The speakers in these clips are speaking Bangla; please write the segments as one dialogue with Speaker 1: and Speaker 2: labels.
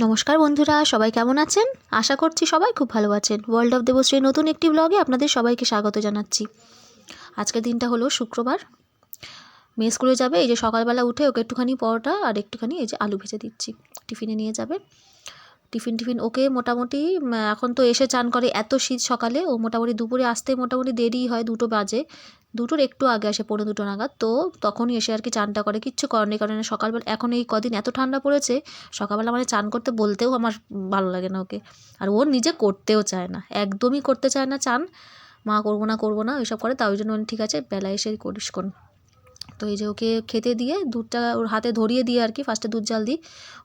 Speaker 1: নমস্কার বন্ধুরা, সবাই কেমন আছেন? আশা করছি সবাই খুব ভালো আছেন। ওয়ার্ল্ড অফ দেবশ্রীর নতুন একটি ব্লগে আপনাদের সবাইকে স্বাগত জানাচ্ছি। আজকের দিনটা হলো শুক্রবার। মেয়ে স্কুলে যাবে। এই যে সকালবেলা উঠে ওকে একটুখানি পরোটা আর একটুখানি এই যে আলু ভেজে দিচ্ছি, টিফিনে নিয়ে যাবে। টিফিন ওকে মোটামুটি এখন তো এসে চান করে, এত শীত সকালে ও মোটামুটি দুপুরে আসতে মোটামুটি দেরি হয়, 2টো বাজে, 2টোর একটু আগে আসে, 2:45 নাগাদ। তো তখনই এসে আর কি চানটা করে, কিচ্ছু করার নেই, কারণ সকালবেলা এখন এই কদিন এত ঠান্ডা পড়েছে, সকালবেলা মানে চান করতে বলতেও আমার ভালো লাগে না ওকে। আর ও নিজে করতেও চায় না, একদমই করতে চায় না চান। মা করবো না ওইসব করে, তাই জন্য ঠিক আছে বেলা এসে করিস কোন। তো এই যে ওকে খেতে দিয়ে দুধটা ওর হাতে ধরিয়ে দিয়ে আর কি, ফার্স্টে দুধ জাল দিই,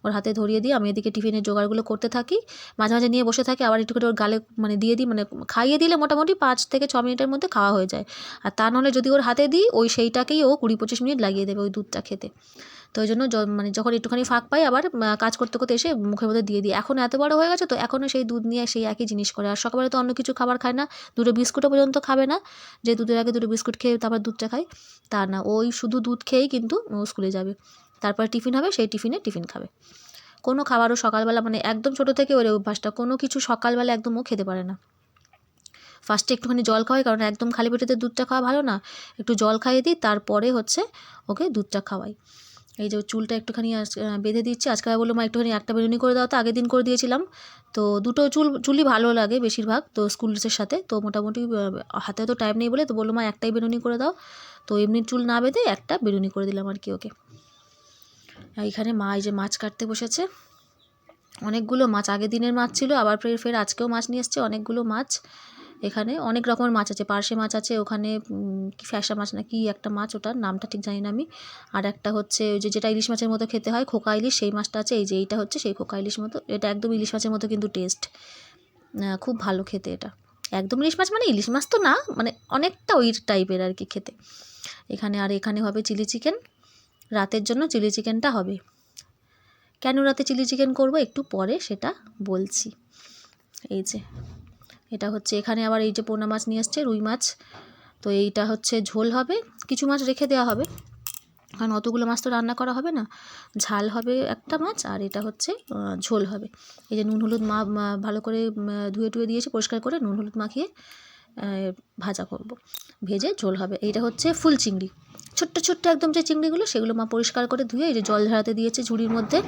Speaker 1: ওর হাতে ধরিয়ে দিয়ে আমি এদিকে টিফিনের জোগাড়গুলো করতে থাকি। মাঝে মাঝে নিয়ে বসে থাকি, আবার একটু করে ওর গালে মানে দিয়ে দিই, মানে খাইয়ে দিলে মোটামুটি 5 থেকে 6 মিনিটের মধ্যে খাওয়া হয়ে যায়। আর তা নাহলে যদি ওর হাতে দিই, ওই সেইটাকেই ও 20-25 মিনিট লাগিয়ে দেবে ওই দুধটা খেতে। তো ওই জন্য মানে যখন একটুখানি ফাঁক পাই, আবার কাজ করতে করতে এসে মুখের মধ্যে দিয়ে দিই। এখন এত বড় হয়ে গেছে তো এখনও সেই দুধ নিয়ে সেই একই জিনিস করে। আর সকালে তো অন্য কিছু খাবার খায় না, 2টো বিস্কুটও পর্যন্ত খাবে না, যে দুধের আগে 2টো বিস্কুট খেয়ে তারপর দুধটা খায়, তা না, ওই শুধু দুধ খেয়েই কিন্তু ও স্কুলে যাবে। তারপর টিফিন হবে, সেই টিফিন খাবে। কোনো খাবারও সকালবেলা মানে একদম ছোটো থেকে ওর অভ্যাসটা, কোনো কিছু সকালবেলা একদম ও খেতে পারে না। ফার্স্টে একটুখানি জল খাওয়াই, কারণ একদম খালি পেটেতে দুধটা খাওয়া ভালো না, একটু জল খাইয়ে দিই, তারপরে হচ্ছে ওকে দুধটা খাওয়াই। এই যে চুলটা একটুখানি বেঁধে দিচ্ছি। আজকে বললো মা একটুখানি একটা বেনুনি করে দাও, তো আগের দিন করে দিয়েছিলাম। তো দুটো চুলই ভালো লাগে বেশিরভাগ, তো স্কুল ড্রেসের সাথে তো মোটামুটি হাতে তো টাইম নেই বলে তো বললো মা একটাই বেনুনি করে দাও। তো এমনি চুল না বেঁধে একটা বেনুনি করে দিলাম আর কি ওকে। এইখানে মা এই যে মাছ কাটতে বসেছে, অনেকগুলো মাছ, আগের দিনের মাছ ছিল, আবার ফের আজকেও মাছ নিয়ে এসছে, অনেকগুলো মাছ। এখানে অনেক রকমের মাছ আছে, পার্শে মাছ আছে, ওখানে কি ফ্যাসা মাছ না কি একটা মাছ, ওটার নামটা ঠিক জানি না আমি। আর একটা হচ্ছে ওই যেটা ইলিশ মাছের মতো খেতে হয়, খোকা ইলিশ, সেই মাছটা আছে। এই যে এইটা হচ্ছে সেই খোকা ইলিশ মতো, এটা একদম ইলিশ মাছের মতো কিন্তু টেস্ট, খুব ভালো খেতে এটা। একদম ইলিশ মাছ মানে ইলিশ মাছ তো না, মানে অনেকটা ওই টাইপের আর কি খেতে। এখানে হবে চিলি চিকেন, রাতের জন্য চিলি চিকেনটা হবে। কেন রাতে চিলি চিকেন করবো একটু পরে সেটা বলছি। এই যে এটা হচ্ছে, এখানে আবার এই যে পোনা মাছ নিয়ে আসছে, রুই মাছ। তো এইটা হচ্ছে ঝোল হবে, কিছু মাছ রেখে দেওয়া হবে, কারণ অতগুলো মাছ তো রান্না করা হবে না। ঝাল হবে একটা মাছ, আর এটা হচ্ছে ঝোল হবে। এই যে নুন হলুদ ভালো করে ধুয়ে টুয়ে দিয়েছি, পরিষ্কার করে নুন হলুদ মাখিয়ে ভাজা করব, ভেজে ঝোল হবে। এইটা হচ্ছে ফুল চিংড়ি, ছোট্ট ছোট্ট একদম যে চিংড়িগুলো, সেগুলো মা পরিষ্কার করে ধুয়ে এই যে জল ঝরাতে দিয়েছে ঝুড়ির মধ্যে।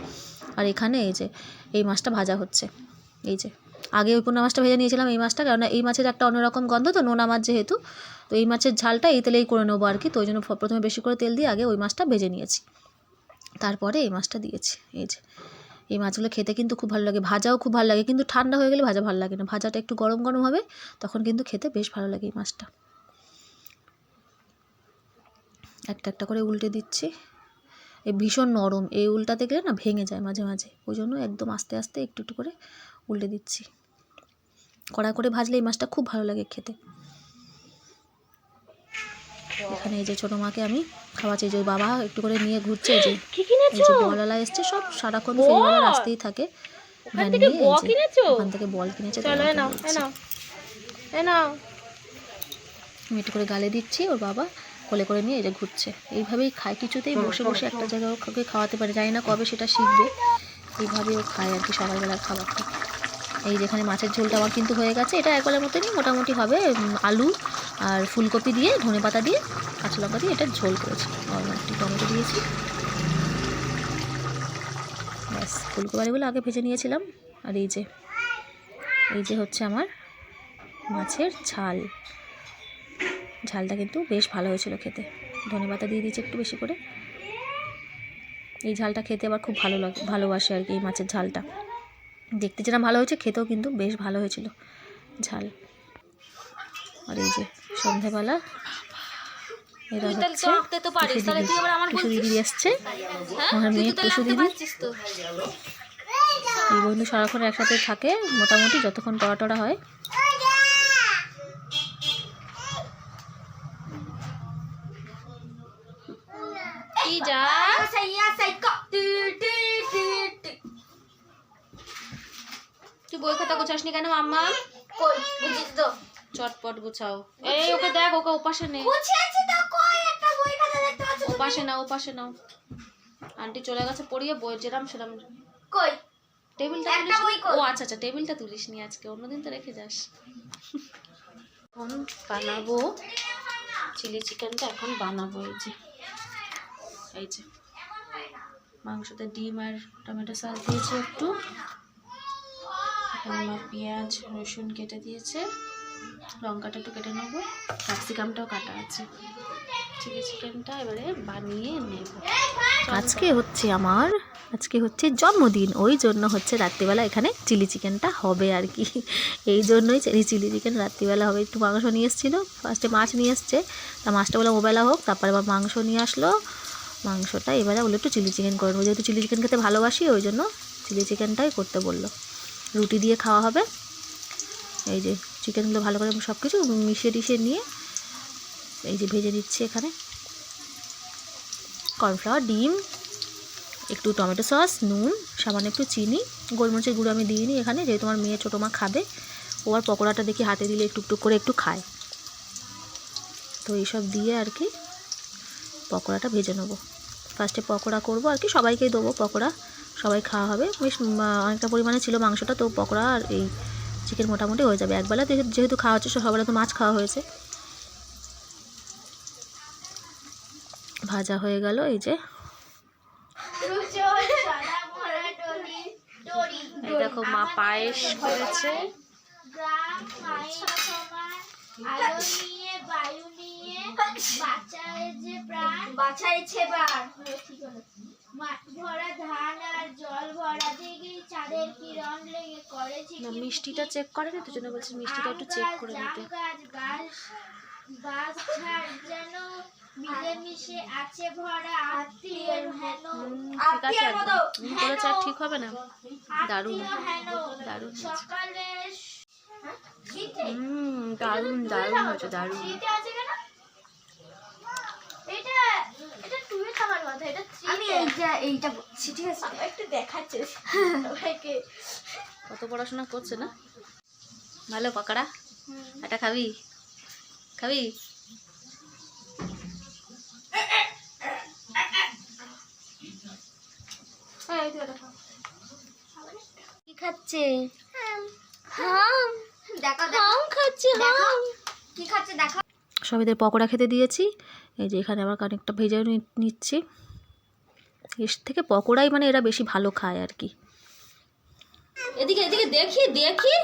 Speaker 1: আর এখানে এই যে এই মাছটা ভাজা হচ্ছে। এই যে আগে ওই পোনা মাছটা ভেজে নিয়েছিলাম, এই মাছটা, কারণ এই মাছের একটা অন্যরকম গন্ধ, তো নোনা মাছ যেহেতু, তো এই মাছের ঝালটা এই তেলেই করে নেবো আর কি। তো ওই জন্য প্রথমে বেশি করে তেল দিয়ে আগে ওই মাছটা ভেজে নিয়েছি, তারপরে এই মাছটা দিয়েছি। এই যে এই মাছগুলো খেতে কিন্তু খুব ভালো লাগে, ভাজাও খুব ভালো লাগে, কিন্তু ঠান্ডা হয়ে গেলে ভাজা ভালো লাগে না, ভাজাটা একটু গরম গরম হবে, তখন কিন্তু খেতে বেশ ভালো লাগে এই মাছটা। একটা একটা করে উল্টে দিচ্ছি। এই ভীষণ নরম, এই উল্টাতে গেলে না ভেঙে যায় মাঝে মাঝে, ওই জন্য একদম আস্তে আস্তে একটু একটু করে উল্টে দিচ্ছি। কড়া করে ভাজলে এই মাছটা খুব ভালো লাগে খেতে। এখানে এই যে ছোটো মাকে আমি খাওয়াচ্ছি, যে বাবা একটু করে নিয়ে ঘুরছে, এই যে বলওয়ালা এসছে, সব সারাক্ষণ ফেরিওয়ালা রাস্তায় থাকে, ভ্যান নিয়ে। এই যে ওখান থেকে বল কিনেছে, আমি একটু করে গালে দিচ্ছি, ওর বাবা কোলে করে নিয়ে এই যে ঘুরছে, এইভাবেই খায়, কিছুতেই বসে বসে একটা জায়গায় ওকে খাওয়াতে পারে, জানি না কবে সেটা শিখবে, এইভাবেই ও খায় আর কি সকালবেলার খাবারটা। এই যেখানে মাছের ঝোলটা আমার কিন্তু হয়ে গেছে, এটা একবেলার মতনই মোটামুটি হবে, আলু আর ফুলকপি দিয়ে, ধনেপাতা দিয়ে, কাঁচা লঙ্কা দিয়ে এটা ঝোল করেছি, একটু টমেটো দিয়েছি, ব্যাস। ফুলকপি আলুগুলো আগে ভেজে নিয়েছিলাম। আর এই যে হচ্ছে আমার মাছের ঝালটা কিন্তু বেশ ভালো হয়েছিল খেতে, ধনেপাতা দিয়ে দিয়েছি একটু বেশি করে। এই ঝালটা খেতে আবার খুব ভালোবাসে আর কি, এই মাছের ঝালটা দেখতে যেরকম ভালো হয়েছে, খেতেও কিন্তু বেশ ভালো হয়েছিল ঝাল। আর এই যে সন্ধ্যাবেলা এরা হচ্ছে টুসু দিদি এসছে, আমার মেয়ে টুসু দিদি। এই বন্ধু সারাক্ষণ একসাথে থাকে মোটামুটি, যতক্ষণ টড়া হয়। তুই বই খাতা গোছাসনি কেন মাম্মা? চটপট গুছাও। এই ওকে দেখ, ওকে ওপাশে নে, ওপাশে নাও। আন্টি চলে গেছে পড়িয়ে, বই যেরাম সেরাম। কই টেবিলটা ও আচ্ছা আচ্ছা, টেবিলটা তুলিস নি আজকে, অন্যদিন তো রেখে যাস। এখন বানাবো চিলি চিকেনটা, এখন বানাবো। এই যে মাংসতে ডিম আর টমেটো সস দিয়েছে একটু, এখানে আমার পেঁয়াজ রসুন কেটে দিয়েছে, লঙ্কাটা একটু কেটে নেবো, ক্যাপসিকামটাও কাটা আছে। চিলি চিকেনটা এবারে বানিয়ে নেব। আজকে হচ্ছে জন্মদিন, ওই জন্য হচ্ছে রাত্রিবেলা এখানে চিলি চিকেনটা হবে আর কি। এই জন্যই চিলি চিকেন রাত্রিবেলা হবে। একটু মাংস নিয়ে এসেছিলো, ফার্স্টে মাছ নিয়ে এসছে, তা মাছটা বলে মোবাইলা হোক, তারপরে আবার মাংস নিয়ে আসলো। মাংসটা এবারে বলে একটু চিলি চিকেন করে নেবো, যেহেতু চিলি চিকেন খেতে ভালোবাসি ওই জন্য চিলি চিকেনটাই করতে বললো। রুটি দিয়ে খাওয়া হবে। এই যে চিকেনগুলো ভালো করে সব কিছু মিশিয়ে টিশিয়ে নিয়ে এই যে ভেজে দিচ্ছি। এখানে কর্নফ্লাওয়ার, ডিম, একটু টমেটো সস, নুন, সামান্য একটু চিনি, গোলমরিচের গুঁড়ো আমি দিইনি এখানে, যেহেতু আমার মেয়ে ছোটো মা খাবে, ও আর পকোড়াটা দেখি হাতে দিলে একটু একটু করে একটু খায়, তো এইসব দিয়ে আর কি পকোড়াটা ভেজে নেবো। ফার্স্টে পকোড়া করবো আর কি, সবাইকেই দেবো পকোড়া, সবাই খাওয়া হবে। বেশ অনেকটা পরিমাণে ছিল মাংসটা, তো পকোড়া আর এই চিকেন মোটামুটি হয়ে যাবে একবেলা, যেহেতু খাওয়া হচ্ছে, সকালে তো মাছ খাওয়া হয়েছে। ভাজা হয়ে গেল। এই যে এই দেখো মা পায়েস করেছে। মিষ্টিটা চেক করেনি, তো জন্য বলছি মিষ্টিটা একটু চেক করে নিতে। ঠিক হবে না, দারুণ দারুণ দারুণ দারুণ হচ্ছে, দারুণ। কত পড়াশোনা করছে না, ভালো পকোড়া। এটা খাবি খাবি? কি খাচ্ছে? সবাইদের পকোড়া খেতে দিয়েছি। এই যে এখানে আবার কানেকটা ভেজে নিচ্ছি। এর থেকে পকোড়াই মানে এরা বেশি ভালো খায় আর কি। এদিকে এদিকে দেখি দেখি,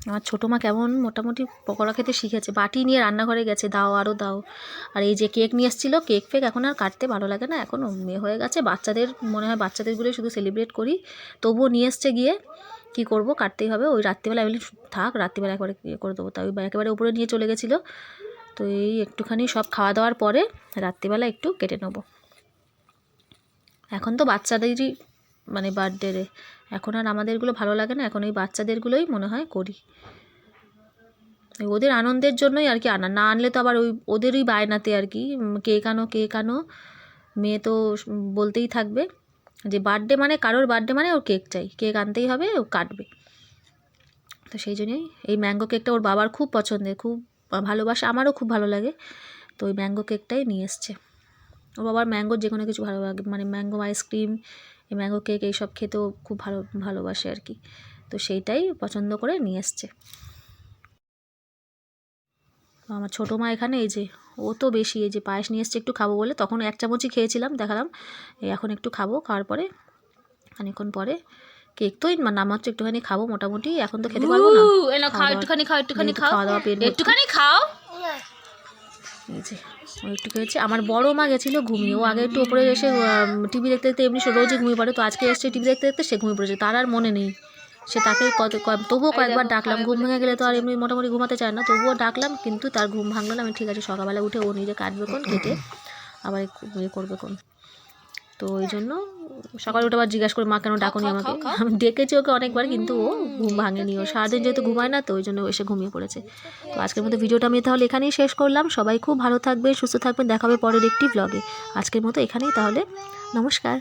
Speaker 1: আমার ছোটো মা কেমন মোটামুটি পকোড়া খেতে শিখেছে, বাটি নিয়ে রান্নাঘরে গেছে, দাও আরও দাও। আর এই যে কেক নিয়ে এসেছিলো, কেক ফেক এখন আর কাটতে ভালো লাগে না, এখন মেয়ে হয়ে গেছে, বাচ্চাদের মনে হয় বাচ্চাদেরগুলোই শুধু সেলিব্রেট করি, তবুও নিয়ে এসছে গিয়ে কী করবো, কাটতেই হবে। ওই রাত্রিবেলা আমি থাক, রাত্রিবেলা একবারে ইয়ে করে দেবো, তাই ওই একেবারে উপরে নিয়ে চলে গেছিলো। তো এই একটুখানি সব খাওয়া দাওয়ার পরে রাত্রিবেলা একটু কেটে নেবো। এখন তো বাচ্চাদেরই মানে বার্থডে, এখন আর আমাদেরগুলো ভালো লাগে না, এখন এই বাচ্চাদেরগুলোই মনে হয় করি, ওদের আনন্দের জন্যই আর কি আনা, না আনলে তো আবার ওই ওদেরই বায়নাতে আর কি, কেক আনো কেক আনো, মেয়ে তো বলতেই থাকবে যে বার্থডে মানে, কারোর বার্থডে মানে ওর কেক চাই, কেক আনতেই হবে, ও কাটবে। তো সেই জন্যই এই ম্যাঙ্গো কেকটা ওর বাবার খুব পছন্দের, খুব ভালোবাসে, আমারও খুব ভালো লাগে, তো ওই ম্যাঙ্গো কেকটাই নিয়ে এসছে। ওর বাবার ম্যাঙ্গোর যে কোনো কিছু ভালো লাগে, মানে ম্যাঙ্গো আইসক্রিম, এই ম্যাঙ্গো কেক এইসব খেতেও খুব ভালোবাসে আর কি, তো সেইটাই পছন্দ করে নিয়ে এসছে। আমার ছোটো মা এখানে এই যে ও তো বেশি, এই যে পায়েস নিয়ে এসছে একটু খাবো বলে, তখন 1 চামচই খেয়েছিলাম, দেখালাম, এখন একটু খাবো, খাওয়ার পরে খানিকক্ষণ পরে কেক তো নামাচ্ছ, একটুখানি খাবো মোটামুটি, এখন তো খেতে পারবো না, একটুখানি খাওয়া দাওয়া পেট একটুখানি খাও। এই যে ও একটু খেয়েছে। আমার বড় মা গেছিলো ঘুমিয়ে, ও আগে একটু ওপরে এসে টিভি দেখতে দেখতে এমনি রোজই ঘুমিয়ে পড়ে, তো আজকে এসছে টিভি দেখতে দেখতে সে ঘুমিয়ে পড়েছে, তার আর মনে নেই, সে তাকে তবুও কয়েকবার ডাকলাম, ঘুম ভেঙে গেলে তো আর এমনি মোটামুটি ঘুমাতে চায় না, তবুও ডাকলাম, কিন্তু তার ঘুম ভাঙলো না। আমি ঠিক আছে সকালবেলা উঠে ও নিজে কাটবে কোন, কেটে আবার ইয়ে করবে কোন। তো ওই জন্য সকালে উঠে আবার জিজ্ঞাসা করে মা কেন ডাকুনি আমাকে, আমি ডেকেছি ওকে অনেকবার কিন্তু ও ঘুম ভাঙেনি, ও সারাদিন যেহেতু ঘুমায় না তো ওই জন্য এসে ঘুমিয়ে পড়েছে। তো আজকের মতো ভিডিওটা আমি তাহলে এখানেই শেষ করলাম। সবাই খুব ভালো থাকবেন, সুস্থ থাকবেন, দেখা হবে পরের একটি ব্লগে। আজকের মতো এখানেই তাহলে, নমস্কার।